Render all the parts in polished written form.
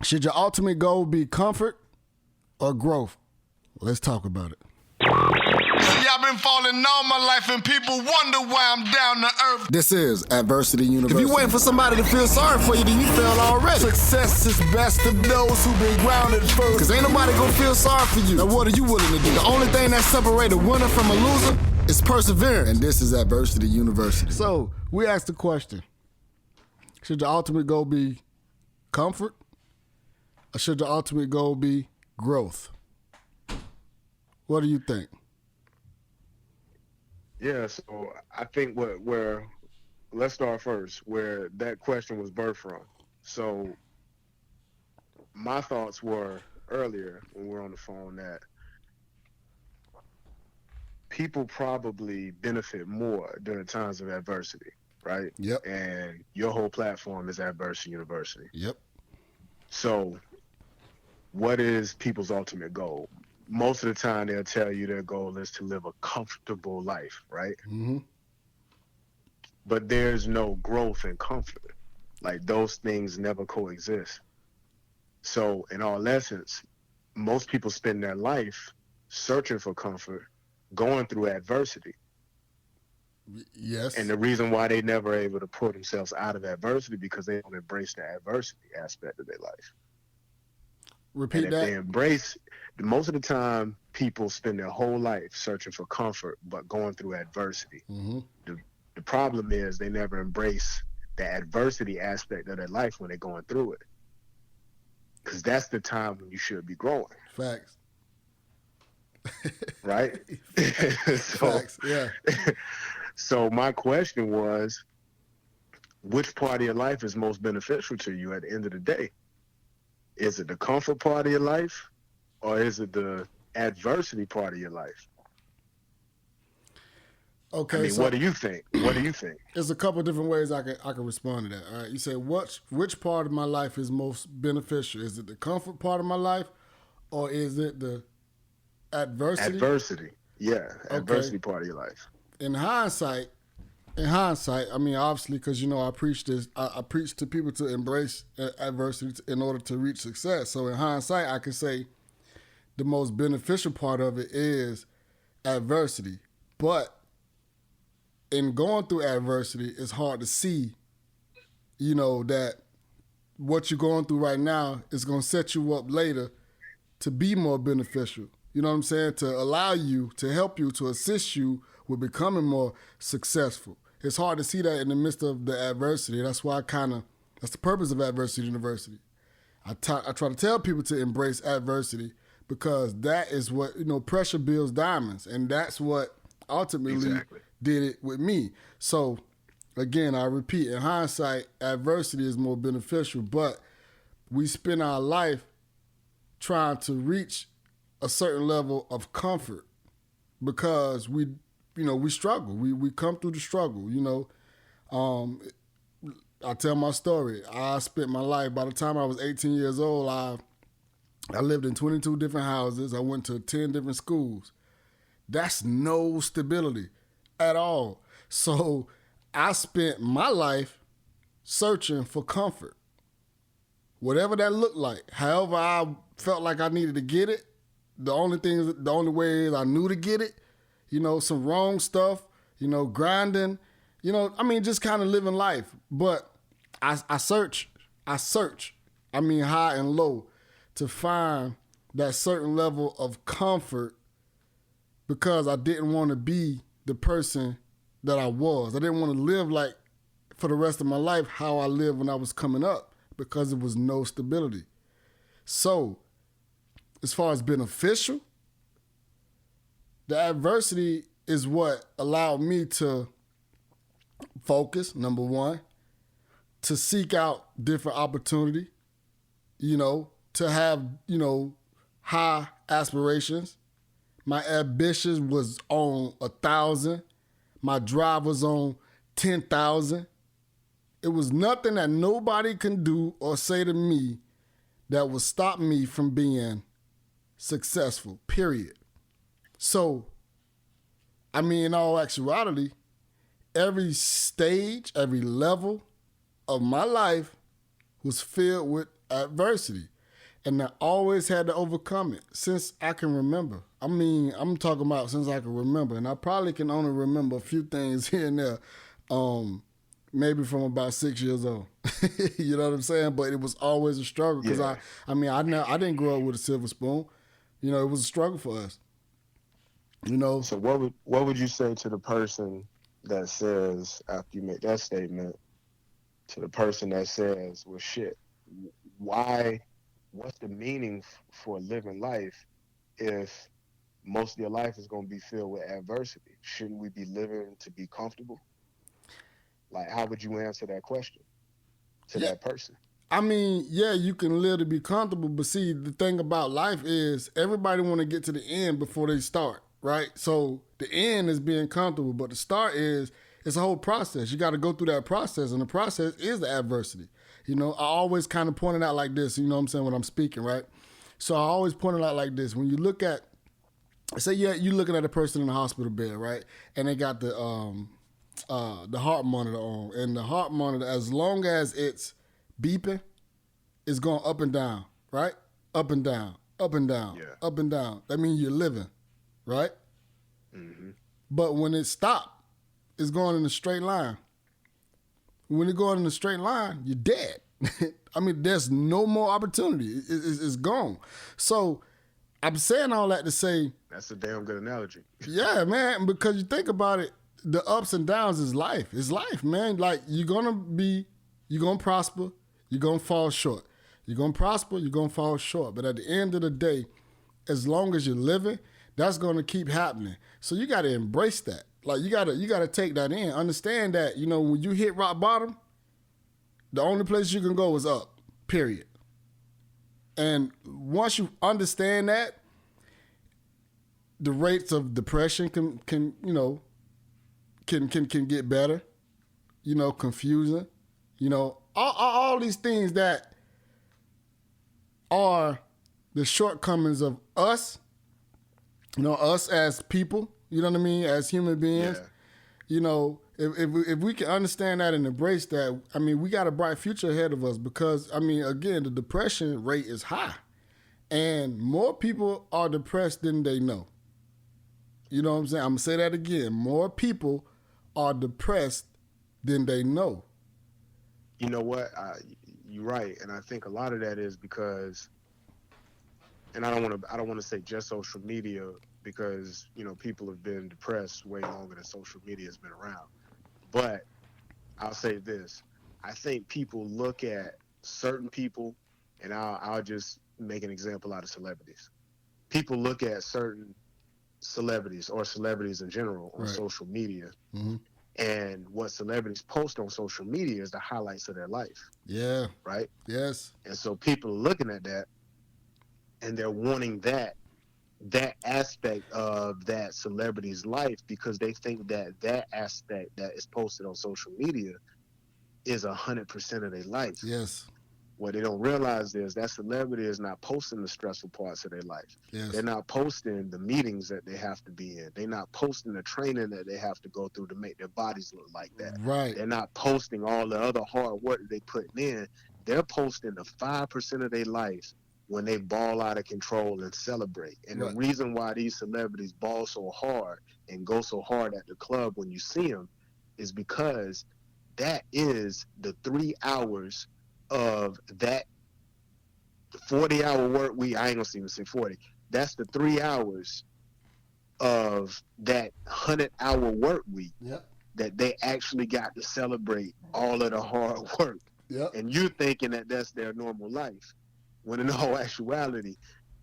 Should your ultimate goal be comfort or growth? Let's talk about it. See, I've been falling all my life and people wonder why I'm down to earth. This is Adversity University. If you waiting for somebody to feel sorry for you, then you failed already. Success is best to those who've been grounded first. Cause ain't nobody gonna feel sorry for you. Now what are you willing to do? The only thing that separates a winner from a loser is perseverance. And this is Adversity University. So, we asked the question, should your ultimate goal be comfort or should your ultimate goal be growth? What do you think? Yeah, so I think where let's start first, where that question was birthed from. So my thoughts were earlier when we were on the phone that people probably benefit more during times of adversity, right? Yep. And your whole platform is Adversity University. Yep. So what is people's ultimate goal? Most of the time they'll tell you their goal is to live a comfortable life, right? Mm-hmm. But there's no growth in comfort. Like those things never coexist. So in all essence, most people spend their life searching for comfort, going through adversity. Yes. And the reason why they never able to pull themselves out of adversity because they don't embrace the adversity aspect of their life. Repeat and if that. they embrace, most of the time, people spend their whole life searching for comfort, but going through adversity. Mm-hmm. The problem is they never embrace the adversity aspect of their life when they're going through it. Because that's the time when you should be growing. Facts. Right? Facts, yeah. So my question was, which part of your life is most beneficial to you at the end of the day? Is it the comfort part of your life or is it the adversity part of your life? Okay. I mean, so what do you think? What do you think? there's a couple of different ways I can respond to that. All right. You say which part of my life is most beneficial? Is it the comfort part of my life or is it the adversity? Adversity. Yeah. Adversity part of your life. In hindsight, I mean, obviously, because, I preach this, I preach to people to embrace adversity in order to reach success. So in hindsight, I can say the most beneficial part of it is adversity. But in going through adversity, it's hard to see, that what you're going through right now is going to set you up later to be more beneficial. You know what I'm saying? To allow you, to help you, to assist you with becoming more successful. It's hard to see that in the midst of the adversity. That's why that's the purpose of Adversity University. I try to tell people to embrace adversity because that is what, pressure builds diamonds. And that's what ultimately did it with me. So again, I repeat, in hindsight, adversity is more beneficial, but we spend our life trying to reach a certain level of comfort because we struggle. We come through the struggle, I tell my story. I spent my life, by the time I was 18 years old, I lived in 22 different houses. I went to 10 different schools. That's no stability at all. So I spent my life searching for comfort. Whatever that looked like, however I felt like I needed to get it, the only way I knew to get it, some wrong stuff, grinding, just kind of living life. But I search, high and low, to find that certain level of comfort because I didn't want to be the person that I was. I didn't want to live like for the rest of my life how I lived when I was coming up because there was no stability. So, as far as beneficial, the adversity is what allowed me to focus, number one, to seek out different opportunity, to have, high aspirations. My ambition was on 1,000. My drive was on 10,000. It was nothing that nobody can do or say to me that would stop me from being successful, period. So, in all actuality, every stage, every level of my life was filled with adversity. And I always had to overcome it since I can remember. I mean, I'm talking about since I can remember. And I probably can only remember a few things here and there, maybe from about 6 years old. You know what I'm saying? But it was always a struggle because I didn't grow up with a silver spoon. You know, it was a struggle for us. You know. So what would you say to the person that says, after you make that statement, to the person that says, well, shit, why, what's the meaning for living life if most of your life is going to be filled with adversity? Shouldn't we be living to be comfortable? Like, how would you answer that question to that person? I mean, yeah, you can live to be comfortable, but see, the thing about life is everybody want to get to the end before they start, right? So the end is being comfortable, but the start is, it's a whole process. You got to go through that process, and the process is the adversity. You know, I always kind of point it out like this, you know what I'm saying, when I'm speaking, right? So I always point it out like this. When you look at, say, yeah, you're looking at a person in the hospital bed, right? And they got the heart monitor on. And the heart monitor, as long as it's beeping, it's going up and down, right? Up and down, up and down, up and down. That means you're living, right? Mm-hmm. But when it stops, it's going in a straight line. When it's going in a straight line, you're dead. I mean, there's no more opportunity. It's gone. So I'm saying all that to say... That's a damn good analogy. Yeah, man, because you think about it, the ups and downs is life. It's life, man. Like, you're going to prosper, you're going to fall short. You're going to prosper, you're going to fall short. But at the end of the day, as long as you're living, that's going to keep happening. So you got to embrace that. Like, you gotta take that in. Understand that, you know, when you hit rock bottom, the only place you can go is up, period. And once you understand that, the rates of depression can get better, you know, confusing, you know, all these things that are the shortcomings of us, you know, us as people, you know what I mean, as human beings. You know, if we can understand that and embrace that, I mean, we got a bright future ahead of us because, I mean, again, the depression rate is high. And more people are depressed than they know. You know what I'm saying? I'm going to say that again. More people are depressed than they know. You know what? You're right. And I think a lot of that is because, and I don't want to say just social media, because, you know, people have been depressed way longer than social media has been around. But I'll say this. I think people look at certain people, and I'll just make an example out of celebrities. People look at certain celebrities or celebrities in general on social media, and what celebrities post on social media is the highlights of their life. Yeah. Right? Yes. And so people are looking at that, and they're wanting that aspect of that celebrity's life because they think that aspect that is posted on social media is 100% of their life. Yes. What they don't realize is that celebrity is not posting the stressful parts of their life. Yes. They're not posting the meetings that they have to be in. They're not posting the training that they have to go through to make their bodies look like that. Right. They're not posting all the other hard work that they putting in. They're posting the 5% of their life when they ball out of control and celebrate. And the reason why these celebrities ball so hard and go so hard at the club when you see them is because that is the 3 hours of that 40-hour work week. I ain't gonna even say 40. That's the 3 hours of that 100-hour work week that they actually got to celebrate all of the hard work. And you're thinking that that's their normal life, when in all actuality,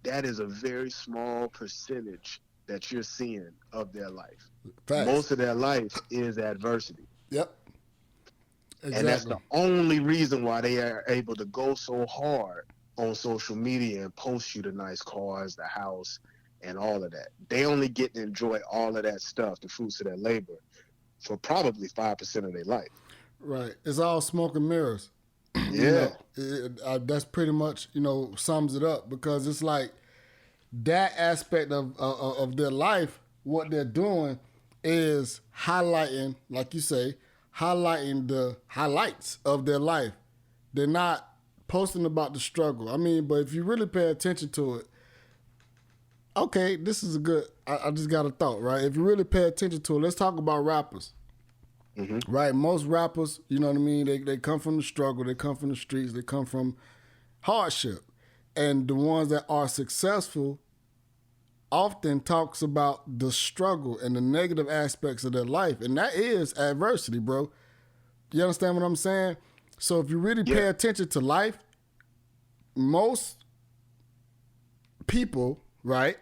that is a very small percentage that you're seeing of their life. Facts. Most of their life is adversity. Exactly. And that's the only reason why they are able to go so hard on social media and post you the nice cars, the house, and all of that. They only get to enjoy all of that stuff, the fruits of their labor, for probably 5% of their life. Right. It's all smoke and mirrors. Yeah. That's pretty much, you know, sums it up, because it's like that aspect of their life, what they're doing is highlighting, like you say, highlighting the highlights of their life. They're not posting about the struggle. I mean, but if you really pay attention to it, okay, this is a good. I just got a thought, right? If you really pay attention to it, let's talk about rappers. Mm-hmm. Right, most rappers, you know what I mean. They come from the struggle. They come from the streets. They come from hardship, and the ones that are successful often talks about the struggle and the negative aspects of their life, and that is adversity, bro. You understand what I'm saying? So if you really pay attention to life, most people, right?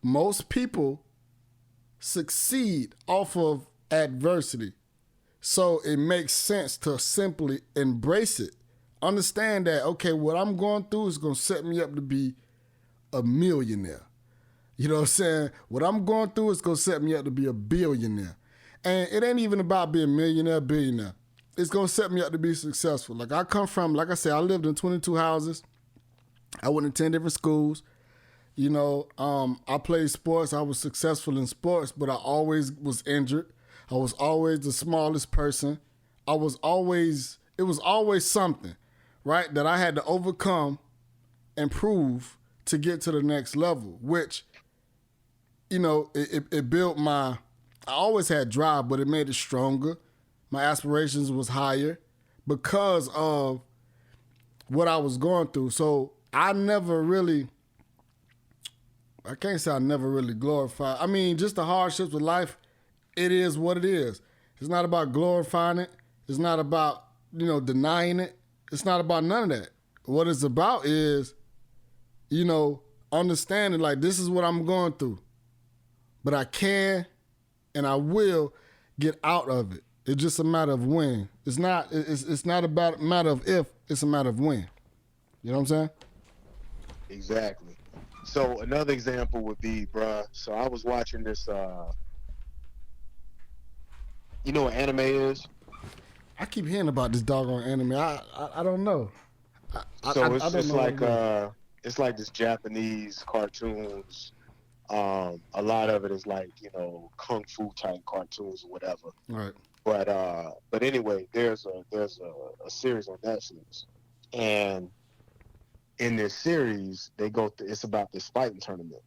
Most people succeed off of adversity. So it makes sense to simply embrace it. Understand that, okay, what I'm going through is going to set me up to be a millionaire. You know what I'm saying? What I'm going through is going to set me up to be a billionaire. And it ain't even about being millionaire, billionaire. It's going to set me up to be successful. Like I come from, like I said, I lived in 22 houses. I went to 10 different schools. You know, I played sports. I was successful in sports, but I always was injured. I was always the smallest person. It was always something, right, that I had to overcome and prove to get to the next level, which, you know, it built I always had drive, but it made it stronger. My aspirations was higher because of what I was going through. So I can't say I never really glorified. I mean, just the hardships of life, it is what it is. It's not about glorifying it. It's not about, you know, denying it. It's not about none of that. What it's about is, you know, understanding like this is what I'm going through. But I can and I will get out of it. It's just a matter of when. It's not about a matter of if, it's a matter of when. You know what I'm saying? Exactly. So another example would be, bruh, so I was watching this, you know what anime is? I keep hearing about this doggone anime. I don't know. It's like this Japanese cartoons. A lot of it is like, you know, kung fu type cartoons or whatever. Right. But anyway, there's a series on Netflix, and in this series it's about this fighting tournament,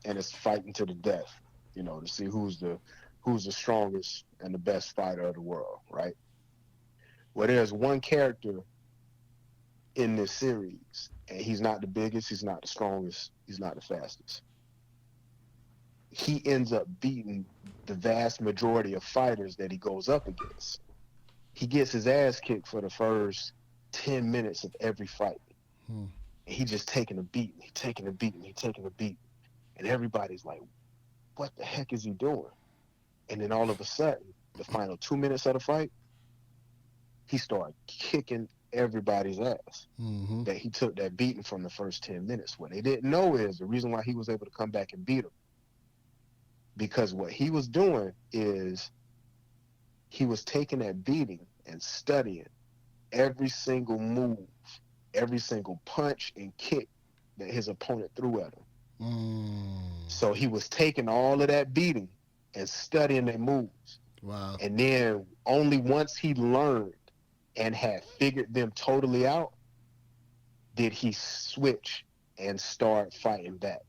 and it's fighting to the death, you know, to see who's the strongest and the best fighter of the world, right? Well, there's one character in this series, and he's not the biggest, he's not the strongest, he's not the fastest. He ends up beating the vast majority of fighters that he goes up against. He gets his ass kicked for the first 10 minutes of every fight. And he just taking a beating, and everybody's like, what the heck is he doing? And then all of a sudden, the final 2 minutes of the fight, he started kicking everybody's ass. Mm-hmm. That he took that beating from the first 10 minutes. What they didn't know is the reason why he was able to come back and beat him. Because what he was doing is he was taking that beating and studying every single move, every single punch and kick that his opponent threw at him. So he was taking all of that beating and studying their moves. Wow. And then only once he learned and had figured them totally out did he switch and start fighting back.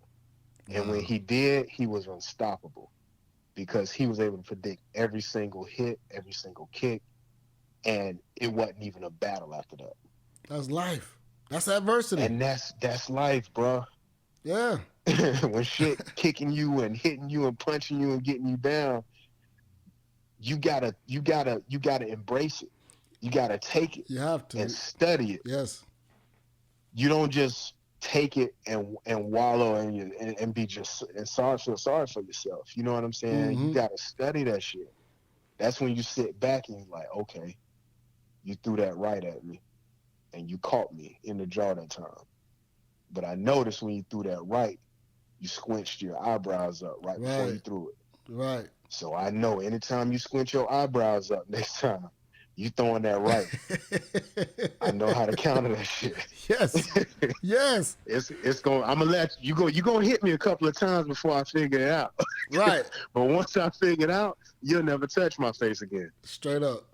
And when he did, he was unstoppable because he was able to predict every single hit, every single kick, and it wasn't even a battle after that. That's life. That's adversity. And that's life, bro. Yeah. When shit kicking you and hitting you and punching you and getting you down, you gotta embrace it. You gotta take it. You have to. And study it. Yes. You don't just take it and wallow and be just and feel sorry for yourself. You know what I'm saying? Mm-hmm. You gotta study that shit. That's when you sit back and you're like, okay, you threw that right at me and you caught me in the jaw that time. But I noticed when you threw that right, you squinched your eyebrows up right before you threw it. Right. So I know anytime you squint your eyebrows up next time, you throwing that right. I know how to counter that shit. Yes. Yes. It's going. I'm gonna let you go. You gonna hit me a couple of times before I figure it out. Right. But once I figure it out, you'll never touch my face again. Straight up.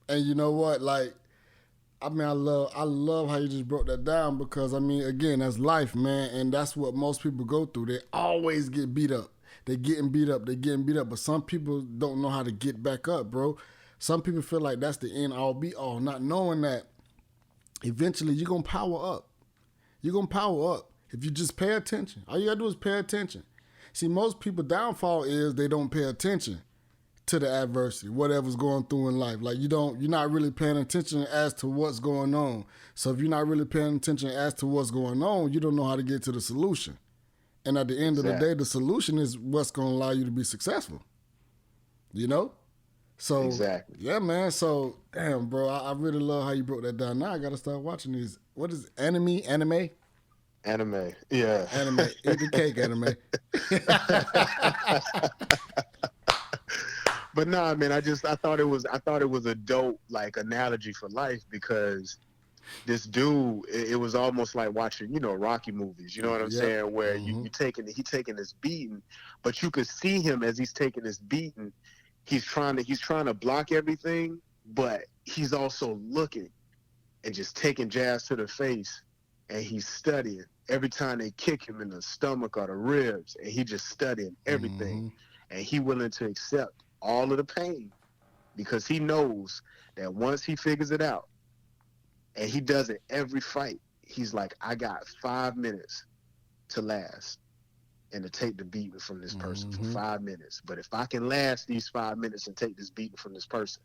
And you know what? Like, I love how you just broke that down because, I mean, again, that's life, man, and that's what most people go through. They always get beat up. They're getting beat up, but some people don't know how to get back up, bro. Some people feel like that's the end all be all, not knowing that eventually you're going to power up. You're going to power up if you just pay attention. All you got to do is pay attention. See, most people's downfall is they don't pay attention to the adversity, whatever's going through in life. Like you're not really paying attention as to what's going on. So if you're not really paying attention as to what's going on, you don't know how to get to the solution. And at the end of the day, the solution is what's going to allow you to be successful. You know? So, exactly. Yeah, man. So, damn, bro, I really love how you broke that down. Now I got to start watching these. What is it? Anime? Anime, yeah. Anime. Eat the cake, anime. But no, I mean, I thought it was a dope like analogy for life because this dude, it was almost like watching, Rocky movies. You know what I'm saying? Where he taking this beating, but you could see him as he's taking this beating. He's trying to block everything, but he's also looking and just taking jabs to the face, and he's studying every time they kick him in the stomach or the ribs, and he just studying everything, and he willing to accept all of the pain because he knows that once he figures it out. And he does it every fight. He's like, I got 5 minutes to last and to take the beating from this person for 5 minutes. But if I can last these 5 minutes and take this beating from this person,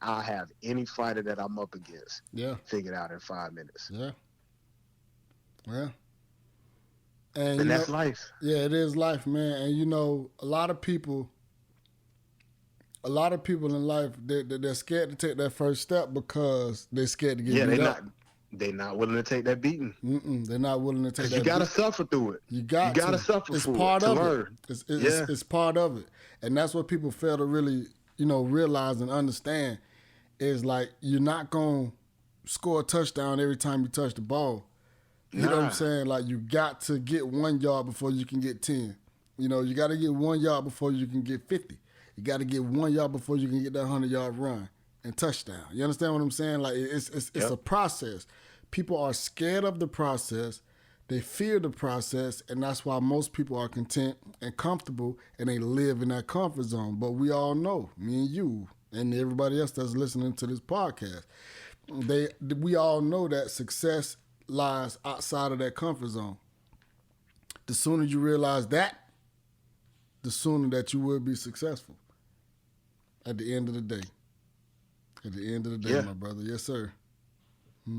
I'll have any fighter that I'm up against figured out in 5 minutes. Yeah. Yeah. And that's life. Yeah, it is life, man. And, a lot of people in life, they're scared to take that first step because they're scared to get beat up. They're not willing to take that beating. They're not willing to take that beating. You got to suffer through it. You got to suffer it's through part it of to learn. It's part of it. And that's what people fail to really, realize and understand is like you're not going to score a touchdown every time you touch the ball. You know what I'm saying? Like you got to get 1 yard before you can get 10. You got to get 1 yard before you can get 50. You got to get 1 yard before you can get that 100-yard run and touchdown. You understand what I'm saying? Like it's a process. People are scared of the process. They fear the process, and that's why most people are content and comfortable, and they live in that comfort zone. But we all know, me and you, and everybody else that's listening to this podcast, we all know that success lies outside of that comfort zone. The sooner you realize that, the sooner that you will be successful. At the end of the day. My brother. Yes, sir.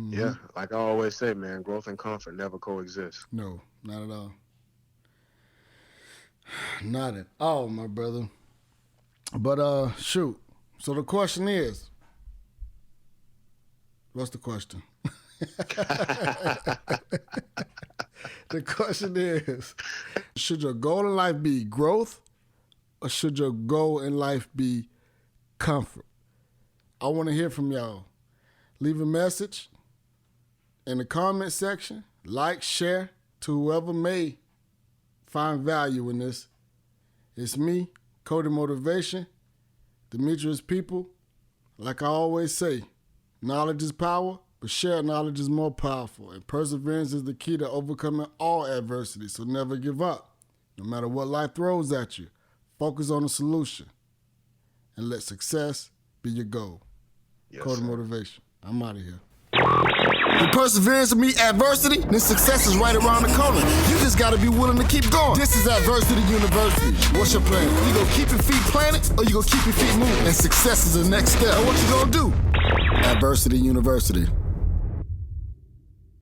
Yeah, like I always say, man, growth and comfort never coexist. No, not at all. Not at all, my brother. But, shoot. So the question is, what's the question? The question is, should your goal in life be growth or should your goal in life be comfort? I want to hear from y'all. Leave a message in the comment section. Like, share to whoever may find value in this. It's me, Coty Motivation, Demetrius people. Like I always say, knowledge is power, but shared knowledge is more powerful. And perseverance is the key to overcoming all adversity. So never give up. No matter what life throws at you, focus on the solution. And let success be your goal. Yes, Coty sir. Motivation. I'm out of here. With perseverance to meet adversity, then success is right around the corner. You just gotta be willing to keep going. This is Adversity University. What's your plan? You gonna keep your feet planted or you gonna keep your feet moving? And success is the next step. Now what you gonna do? Adversity University.